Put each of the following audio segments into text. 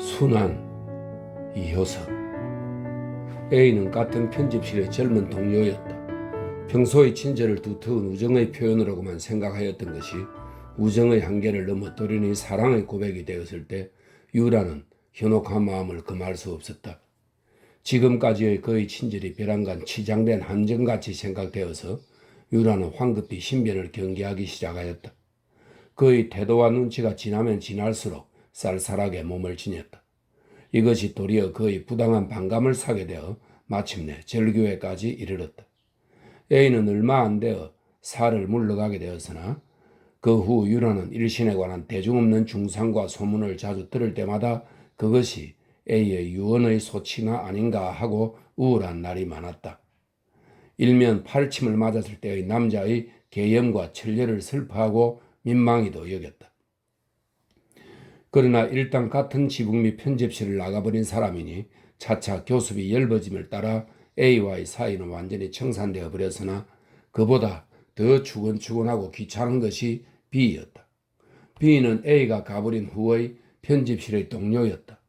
순한 이효석. A는 같은 편집실의 젊은 동료였다. 평소의 친절을 두터운 우정의 표현으로만 생각하였던 것이 우정의 한계를 넘어 돌연히 사랑의 고백이 되었을 때 유라는 현혹한 마음을 금할 수 없었다. 지금까지의 그의 친절이 벼랑간 치장된 함정같이 생각되어서 유라는 황급히 신변을 경계하기 시작하였다. 그의 태도와 눈치가 지나면 지날수록 쌀쌀하게 몸을 지녔다. 이것이 도리어 그의 부당한 반감을 사게 되어 마침내 절교에까지 이르렀다. A는 얼마 안 되어 살을 물러가게 되었으나 그 후 유라는 일신에 관한 대중없는 중상과 소문을 자주 들을 때마다 그것이 A의 유언의 소치가 아닌가 하고 우울한 날이 많았다. 일면 팔침을 맞았을 때의 남자의 계엄과 천려를 슬퍼하고 민망히도 여겼다. 그러나 일단 같은 지붕 및 편집실을 나가버린 사람이니 차차 교습이 엷어짐을 따라 A와의 사이는 완전히 청산되어 버렸으나 그보다 더 추근추근하고 귀찮은 것이 B였다. B는 A가 가버린 후의 편집실의 동료였다.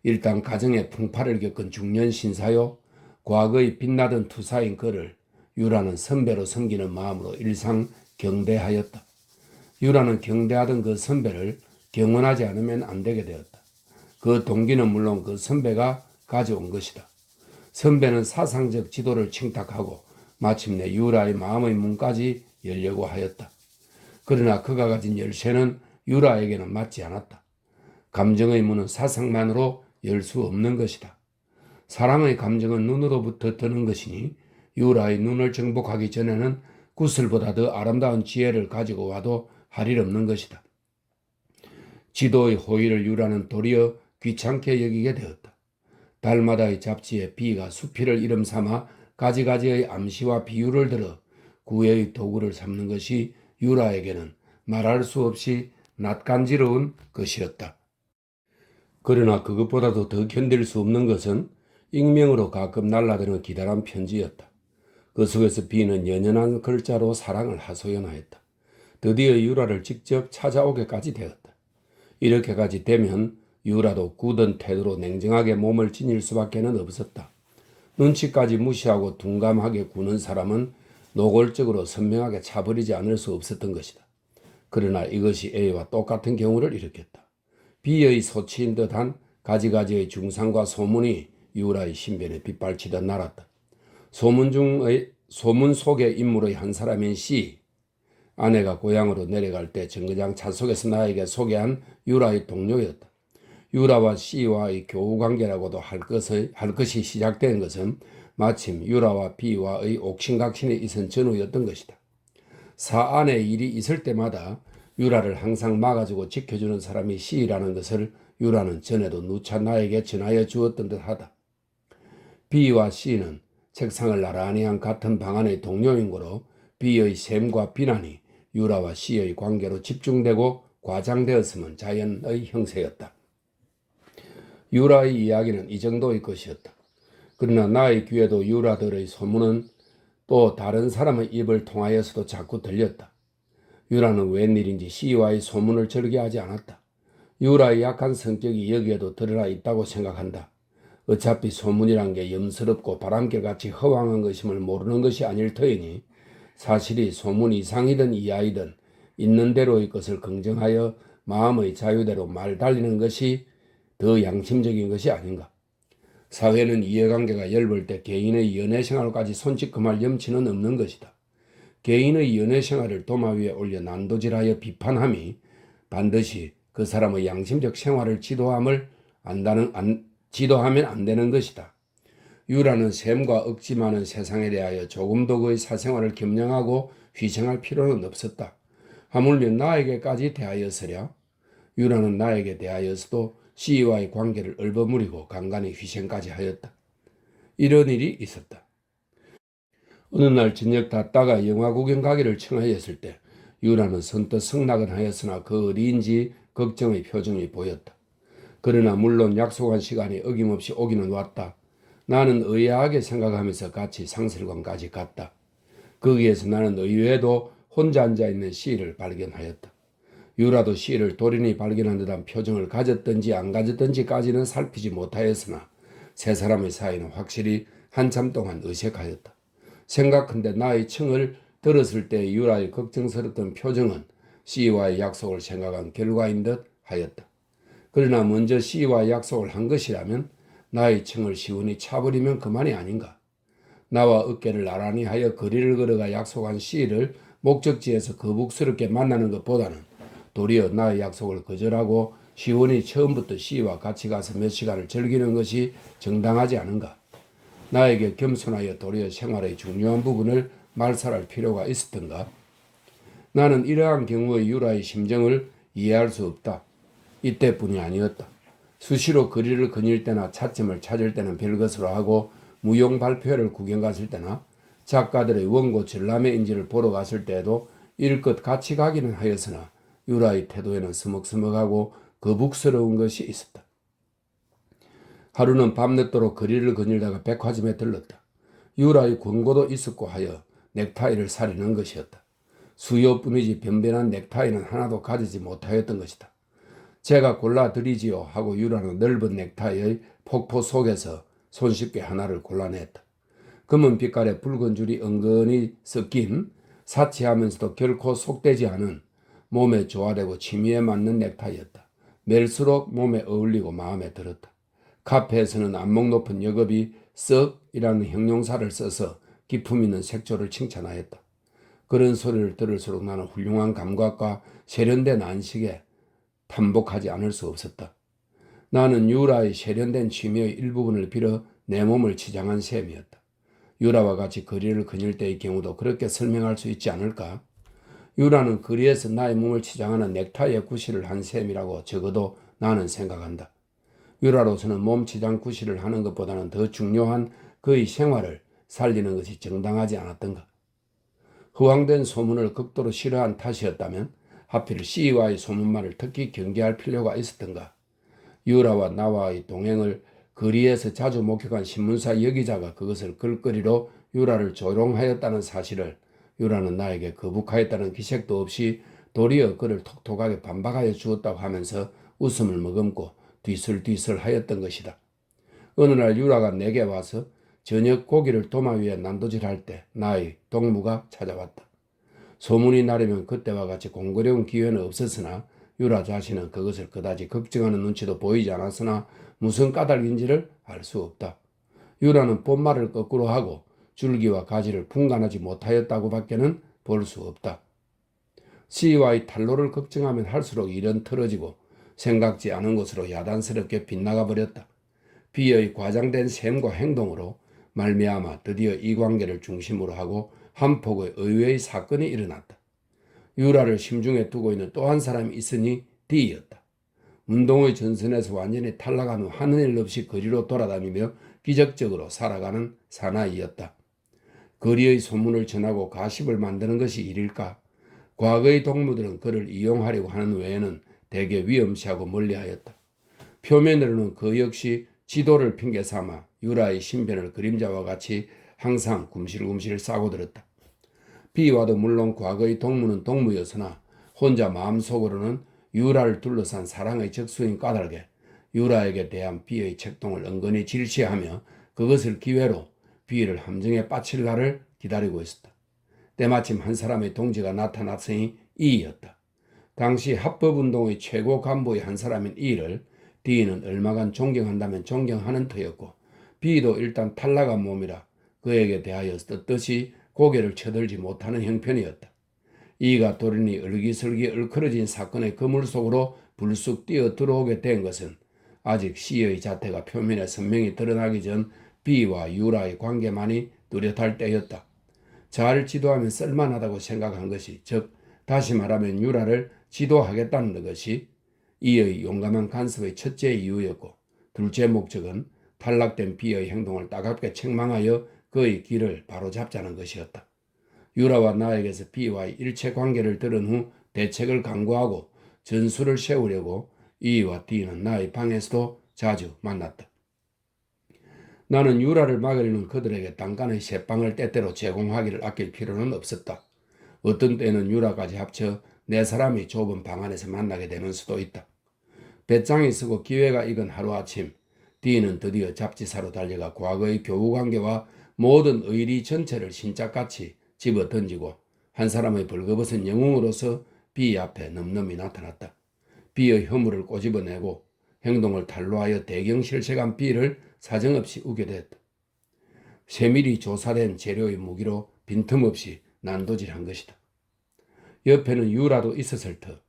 일단 가정의 풍파를 겪은 중년 신사요, 과거의 빛나던 투사인 그를 유라는 선배로 섬기는 마음으로 일상 경배하였다. 유라는 경배하던 그 선배를 경원하지 않으면 안 되게 되었다. 그 동기는 물론 그 선배가 가져온 것이다. 선배는 사상적 지도를 청탁하고 마침내 유라의 마음의 문까지 열려고 하였다. 그러나 그가 가진 열쇠는 유라에게는 맞지 않았다. 감정의 문은 사상만으로 열 수 없는 것이다. 사랑의 감정은 눈으로부터 뜨는 것이니 유라의 눈을 정복하기 전에는 구슬보다 더 아름다운 지혜를 가지고 와도 할 일 없는 것이다. 지도의 호의를 유라는 도리어 귀찮게 여기게 되었다. 달마다의 잡지에 B가 수필을 이름 삼아 가지가지의 암시와 비유를 들어 구애의 도구를 삼는 것이 유라에게는 말할 수 없이 낯간지러운 것이었다. 그러나 그것보다도 더 견딜 수 없는 것은 익명으로 가끔 날라드는 기다란 편지였다. 그 속에서 B는 연연한 글자로 사랑을 하소연하였다. 드디어 유라를 직접 찾아오게까지 되었다. 이렇게까지 되면 유라도 굳은 태도로 냉정하게 몸을 지닐 수밖에는 없었다. 눈치까지 무시하고 둔감하게 구는 사람은 노골적으로 선명하게 차버리지 않을 수 없었던 것이다. 그러나 이것이 A와 똑같은 경우를 일으켰다. B의 소치인 듯한 가지가지의 중상과 소문이 유라의 신변에 빗발치듯 날았다. 소문 속의 인물의 한 사람인 C, 아내가 고향으로 내려갈 때 정거장 차 속에서 나에게 소개한 유라의 동료였다. 유라와 C와의 교우관계라고도 할 것이 시작된 것은 마침 유라와 B와의 옥신각신이 있은 전후였던 것이다. 사안에 일이 있을 때마다 유라를 항상 막아주고 지켜주는 사람이 C라는 것을 유라는 전에도 누차 나에게 전하여 주었던 듯하다. B와 C는 책상을 나란히 한 같은 방 안의 동료인 거로 B의 셈과 비난이 유라와 C의 관계로 집중되고 과장되었으면 자연의 형세였다. 유라의 이야기는 이 정도의 것이었다. 그러나 나의 귀에도 유라들의 소문은 또 다른 사람의 입을 통하여서도 자꾸 들렸다. 유라는 웬일인지 C와의 소문을 절개하지 않았다. 유라의 약한 성격이 여기에도 드러나 있다고 생각한다. 어차피 소문이란 게 염스럽고 바람결같이 허황한 것임을 모르는 것이 아닐 터이니 사실이 소문 이상이든 이하이든 있는 대로의 것을 긍정하여 마음의 자유대로 말 달리는 것이 더 양심적인 것이 아닌가. 사회는 이해관계가 엷을 때 개인의 연애생활까지 손짓금할 염치는 없는 것이다. 개인의 연애생활을 도마 위에 올려 난도질하여 비판함이 반드시 그 사람의 양심적 생활을 지도하면 안 되는 것이다. 유라는 셈과 억지 많은 세상에 대하여 조금도 그의 사생활을 겸양하고 희생할 필요는 없었다. 하물며 나에게까지 대하여서랴. 유라는 나에게 대하여서도 C와의 관계를 얼버무리고 간간히 희생까지 하였다. 이런 일이 있었다. 어느 날 저녁 닫다가 영화 구경 가기를 청하였을 때 유라는 선뜻 승낙은 하였으나 그 어디인지 걱정의 표정이 보였다. 그러나 물론 약속한 시간이 어김없이 오기는 왔다. 나는 의아하게 생각하면서 같이 상설관까지 갔다. 거기에서 나는 의외에도 혼자 앉아있는 C를 발견하였다. 유라도 C를 도련이 발견한 듯한 표정을 가졌든지 안 가졌든지까지는 살피지 못하였으나 세 사람의 사이는 확실히 한참 동안 어색하였다. 생각한데 나의 청을 들었을 때 유라의 걱정스럽던 표정은 C와의 약속을 생각한 결과인 듯 하였다. 그러나 먼저 C와 약속을 한 것이라면 나의 청을 시원히 차버리면 그만이 아닌가. 나와 어깨를 나란히 하여 거리를 걸어가 약속한 C를 목적지에서 거북스럽게 만나는 것보다는 도리어 나의 약속을 거절하고 시원히 처음부터 C와 같이 가서 몇 시간을 즐기는 것이 정당하지 않은가. 나에게 겸손하여 도리어 생활의 중요한 부분을 말살할 필요가 있었던가. 나는 이러한 경우의 유라의 심정을 이해할 수 없다. 이때뿐이 아니었다. 수시로 거리를 거닐 때나 차점을 찾을 때는 별것으로 하고 무용 발표회를 구경 갔을 때나 작가들의 원고 전람회인지를 보러 갔을 때에도 일껏 같이 가기는 하였으나 유라의 태도에는 서먹서먹하고 거북스러운 것이 있었다. 하루는 밤늦도록 거리를 거닐다가 백화점에 들렀다. 유라의 권고도 있었고 하여 넥타이를 사려는 것이었다. 수요뿐이지 변변한 넥타이는 하나도 가지지 못하였던 것이다. 제가 골라드리지요 하고 유라는 넓은 넥타이의 폭포 속에서 손쉽게 하나를 골라냈다. 검은 빛깔의 붉은 줄이 은근히 섞인 사치하면서도 결코 속되지 않은 몸에 조화되고 취미에 맞는 넥타이였다. 멜수록 몸에 어울리고 마음에 들었다. 카페에서는 안목 높은 여급이 썩이라는 형용사를 써서 기품 있는 색조를 칭찬하였다. 그런 소리를 들을수록 나는 훌륭한 감각과 세련된 안식에 탐복하지 않을 수 없었다. 나는 유라의 세련된 취미의 일부분을 빌어 내 몸을 치장한 셈이었다. 유라와 같이 거리를 거닐 때의 경우도 그렇게 설명할 수 있지 않을까? 유라는 거리에서 나의 몸을 치장하는 넥타이의 구실을 한 셈이라고 적어도 나는 생각한다. 유라로서는 몸 치장 구실을 하는 것보다는 더 중요한 그의 생활을 살리는 것이 정당하지 않았던가. 허황된 소문을 극도로 싫어한 탓이었다면 하필 C와의 소문만을 특히 경계할 필요가 있었던가. 유라와 나와의 동행을 거리에서 자주 목격한 신문사 여기자가 그것을 글거리로 유라를 조롱하였다는 사실을 유라는 나에게 거북하였다는 기색도 없이 도리어 그를 톡톡하게 반박하여 주었다고 하면서 웃음을 머금고 뒤슬뒤슬 하였던 것이다. 어느 날 유라가 내게 와서 저녁 고기를 도마 위에 난도질할 때 나의 동무가 찾아왔다. 소문이 나려면 그때와 같이 공고려운 기회는 없었으나 유라 자신은 그것을 그다지 걱정하는 눈치도 보이지 않았으나 무슨 까닭인지를 알 수 없다. 유라는 폿말을 거꾸로 하고 줄기와 가지를 분간하지 못하였다고 밖에는 볼 수 없다. C와의 탈로를 걱정하면 할수록 일은 틀어지고 생각지 않은 곳으로 야단스럽게 빗나가 버렸다. B의 과장된 셈과 행동으로 말미암아 드디어 이 관계를 중심으로 하고 한 폭의 의외의 사건이 일어났다. 유라를 심중에 두고 있는 또 한 사람이 있으니 D였다. 운동의 전선에서 완전히 탈락한 후 하는 일 없이 거리로 돌아다니며 기적적으로 살아가는 사나이였다. 거리의 소문을 전하고 가십을 만드는 것이 일일까? 과거의 동무들은 그를 이용하려고 하는 외에는 대개 위험시하고 멀리하였다. 표면으로는 그 역시 지도를 핑계 삼아 유라의 신변을 그림자와 같이 항상 굶실굶실 싸고 들었다. B와도 물론 과거의 동무는 동무였으나 혼자 마음속으로는 유라를 둘러싼 사랑의 적수인 까닭에 유라에게 대한 B의 책동을 은근히 질시하며 그것을 기회로 B를 함정에 빠칠 날을 기다리고 있었다. 때마침 한 사람의 동지가 나타났으니 E였다. 당시 합법운동의 최고 간부의 한 사람인 E를 D는 얼마간 존경한다면 존경하는 터였고 B도 일단 탈락한 몸이라 그에게 대하여 떳떳이 고개를 쳐들지 못하는 형편이었다. E가 도련히 얼기설기 얼크러진 사건의 그물 속으로 불쑥 뛰어 들어오게 된 것은 아직 C의 자태가 표면에 선명히 드러나기 전 B와 유라의 관계만이 뚜렷할 때였다. 잘 지도하면 쓸만하다고 생각한 것이, 즉 다시 말하면 유라를 지도하겠다는 것이 E의 용감한 간섭의 첫째 이유였고, 둘째 목적은 탈락된 B의 행동을 따갑게 책망하여 그의 길을 바로잡자는 것이었다. 유라와 나에게서 B와의 일체 관계를 들은 후 대책을 강구하고 전술을 세우려고 E와 D는 나의 방에서도 자주 만났다. 나는 유라를 막으려는 그들에게 단간의 새빵을 때때로 제공하기를 아낄 필요는 없었다. 어떤 때는 유라까지 합쳐 네 사람이 좁은 방 안에서 만나게 되는 수도 있다. 배짱이 쓰고 기회가 익은 하루아침 D는 드디어 잡지사로 달려가 과거의 교우관계와 모든 의리 전체를 신짝같이 집어 던지고 한 사람의 벌거벗은 영웅으로서 B 앞에 늠름히 나타났다. B의 허물을 꼬집어내고 행동을 탄로하여 대경실sek한 B를 사정없이 우겨댔다. 세밀히 조사된 재료의 무기로 빈틈없이 난도질한 것이다. 옆에는 유라도 있었을 터.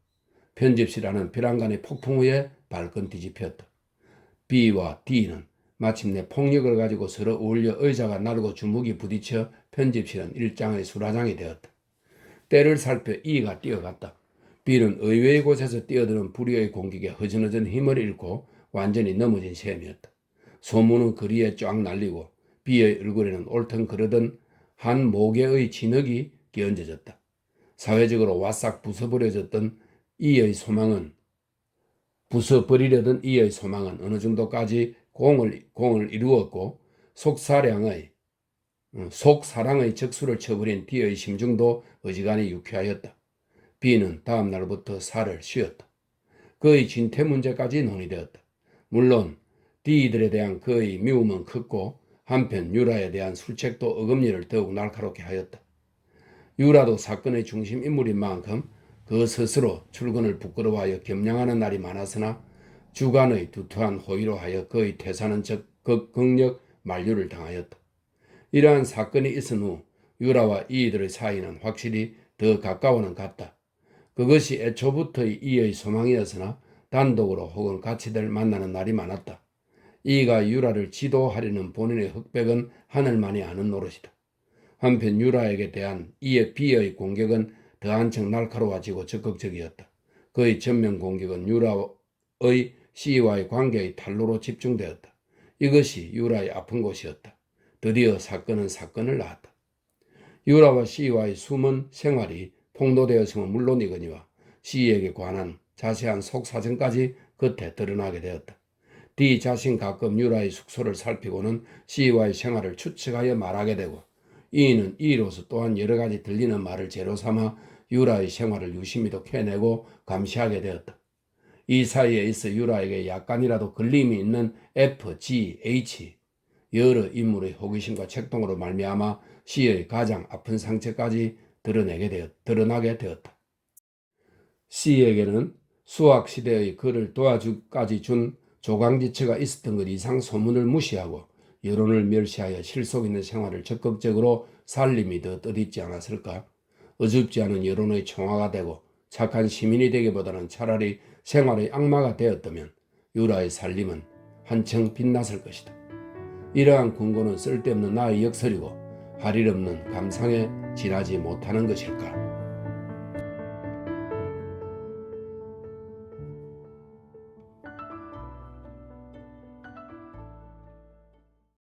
편집실이라는 벼랑간의 폭풍 위에 발끈 뒤집혔다. B와 D는 마침내 폭력을 가지고 서로 어울려 의자가 날고 주먹이 부딪혀 편집실은 일장의 수라장이 되었다. 때를 살펴 E가 뛰어갔다. B는 의외의 곳에서 뛰어드는 불의의 공격에 허전허전 힘을 잃고 완전히 넘어진 셈이었다. 소문은 거리에 쫙 날리고 B의 얼굴에는 옳든 그러든 한 모개의 진흙이 끼얹어졌다. 사회적으로 와싹 부숴버려졌던 E의 소망은 부숴버리려던 이의 소망은 어느 정도까지 공을 이루었고 속사랑의 적수를 쳐버린 D의 심중도 어지간히 유쾌하였다. B는 다음 날부터 살을 쉬었다. 그의 진퇴 문제까지 논의되었다. 물론 D들에 대한 그의 미움은 컸고 한편 유라에 대한 술책도 어금니를 더욱 날카롭게 하였다. 유라도 사건의 중심 인물인 만큼 그 스스로 출근을 부끄러워하여 겸양하는 날이 많았으나 주간의 두터운 호의로 하여 그의 퇴사는 극력 만류를 당하였다. 이러한 사건이 있은 후 유라와 이들의 사이는 확실히 더 가까워는 갔다. 그것이 애초부터의 이의 소망이었으나 단독으로 혹은 같이 만나는 날이 많았다. 이가 유라를 지도하려는 본인의 흑백은 하늘만이 아는 노릇이다. 한편 유라에게 대한 이의 B의 공격은 더 한층 날카로워지고 적극적이었다. 그의 전면 공격은 유라의 C와의 관계의 탄로로 집중되었다. 이것이 유라의 아픈 곳이었다. 드디어 사건은 사건을 낳았다. 유라와 C와의 숨은 생활이 폭로되었음은 물론이거니와 C에게 관한 자세한 속사정까지 겉에 드러나게 되었다. D 자신 가끔 유라의 숙소를 살피고는 C와의 생활을 추측하여 말하게 되고 E는 E로서 또한 여러가지 들리는 말을 재로 삼아 유라의 생활을 유심히도 캐내고 감시하게 되었다. 이 사이에 있어 유라에게 약간이라도 걸림이 있는 F, G, H 여러 인물의 호기심과 책동으로 말미암아 C의 가장 아픈 상처까지 드러나게 되었다. C에게는 수학시대의 그를 도와주까지 준 조강지처가 있었던 것 이상 소문을 무시하고 여론을 멸시하여 실속 있는 생활을 적극적으로 살림이 더 뜻있지 않았을까? 어줍지 않은 여론의 총화가 되고 착한 시민이 되기보다는 차라리 생활의 악마가 되었다면 유라의 살림은 한층 빛났을 것이다. 이러한 궁고는 쓸데없는 나의 역설이고 할 일 없는 감상에 지나지 못하는 것일까?